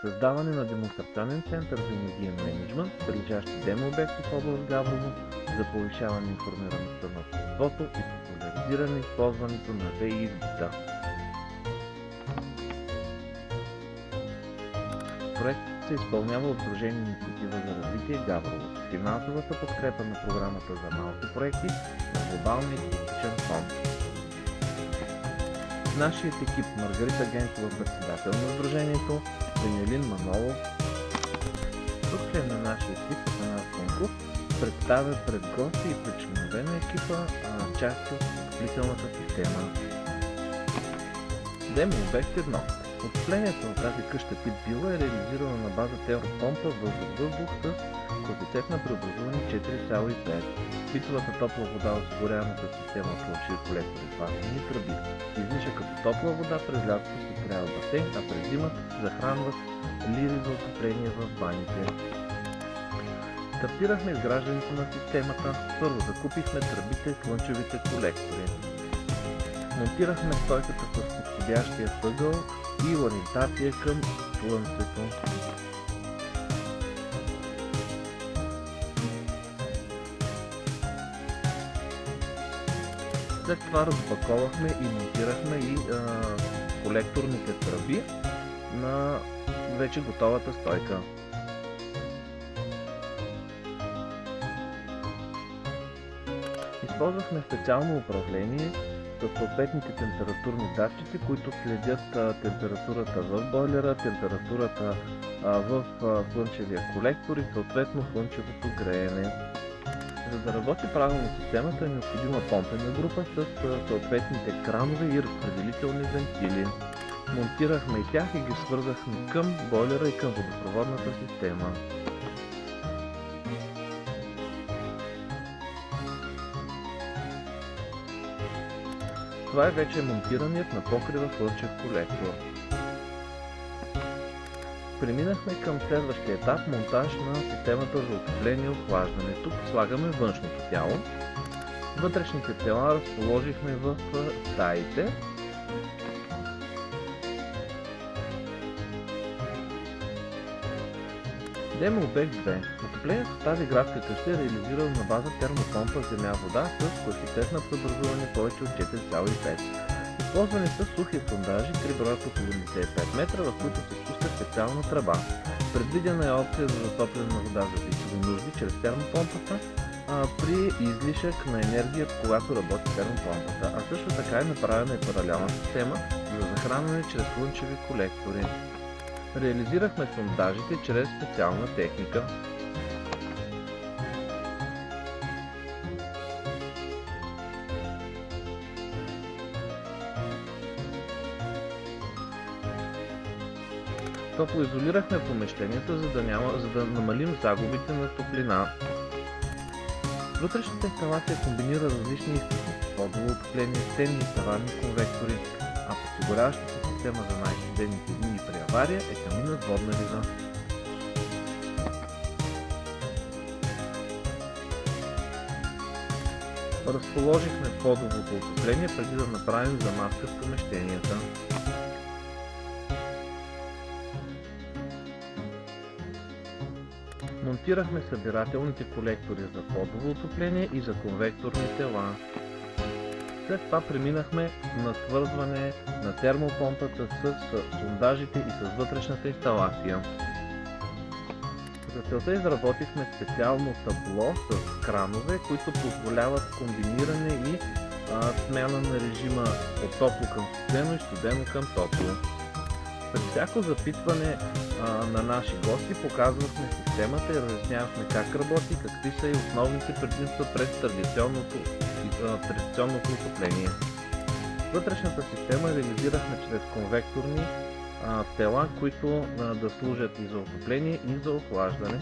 Създаване на демонстрационен център за енергиен мениджмънт, прилежащи демо обекти в област Габрово за повишаване информираността на обществото и популяризиране използването на ВИ в бита. Проектът се изпълнява от Сдружение Инициатива за развитие Габрово с финансовата подкрепа на програмата за малки проекти на Глобалния екологичен фонд. Нашият екип Маргарита Генкова, председател на Сдружението, Даниелин Манолов, друг член на нашия екип Атанас Генков, представя пред гости и пред членове на екипа части от отоплителната система. Демо обект 1. Отоплението на тази къща тип вила е реализирано на база термопомпа въздух-въздух с коефициент на преобразуване 4,5. Битовата топла вода осигуряемата система от слънчеви колектори с вазени тръби. Излиша като топла вода през лятото се строява басейн, а през зимата се захранват лири за отопление в баните. Стартирахме изграждането на системата. Първо закупихме тръбите и слънчевите колектори. Монтирахме стойката с подходящия ъгъл и ориентация към слънцето. След това разпаковахме и монтирахме и колекторните тръби на вече готовата стойка. Използвахме специално управление с съответните температурни датчици, които следят температурата в бойлера, температурата в слънчевия колектор и съответно слънчевото греене. За да работи правилно системата е необходима помпена група с съответните кранове и разпределителни вентили. Монтирахме и тях и ги свързахме към бойлера и към водопроводната система. Това е вече монтираният на покрива слънчев колектор. Преминахме към следващия етап – монтаж на системата за отопление и охлаждане. Тук слагаме външното тяло. Вътрешните тела разположихме в стаите. Демо обект 2. Отоплението в тази градска къща е реализирано на база термопомпа земя-вода с коефициент на преобразуване повече от 4,5. Използвани са сухи сондажи, 3 броя по 75 метра, в които се спуска специална тръба. Предвидена е опция за затопляне на вода за битови нужди чрез термопомпата при излишък на енергия, когато работи термопомпата, а също така е направена и паралелна система за захранване чрез слънчеви колектори. Реализирахме сондажите чрез специална техника. Топлоизолирахме помещенията, за да намалим загубите на топлина. Вътрешната инсталация комбинира различни източници: водово отопление, стенни и таванни конвектори, а подсигуряващата система за най-студените дни при авария е каминът водна риза. Разположихме подовото отопление преди да направим замазка в помещенията. Монтирахме събирателните колектори за подово отопление и за конвекторни тела. След това преминахме на свързване на термопомпата с сондажите и с вътрешната инсталация. За целта изработихме специално табло с кранове, които позволяват комбиниране и смяна на режима от топло към студено и студено към топло. При всяко запитване на наши гости показвахме системата и разяснявахме как работи, какви са и основните предимства пред традиционното отопление. Вътрешната система реализирахме чрез конвекторни тела, които да служат и за отопление, и за охлаждане.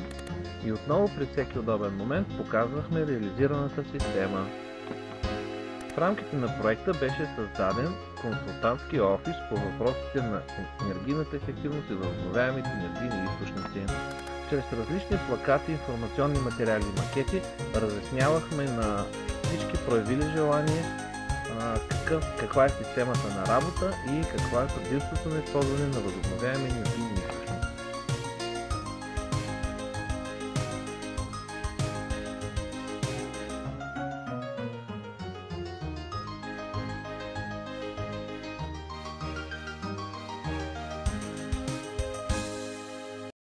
И отново при всеки удобен момент показвахме реализираната система. В рамките на проекта беше създаден консултантски офис по въпросите на енергийната ефективност и възобновяемите енергийни източници. Чрез различни плакати, информационни материали и макети разяснявахме на всички проявили желание каква е системата на работа и каква е предимството на използване на възобновяеми енергийни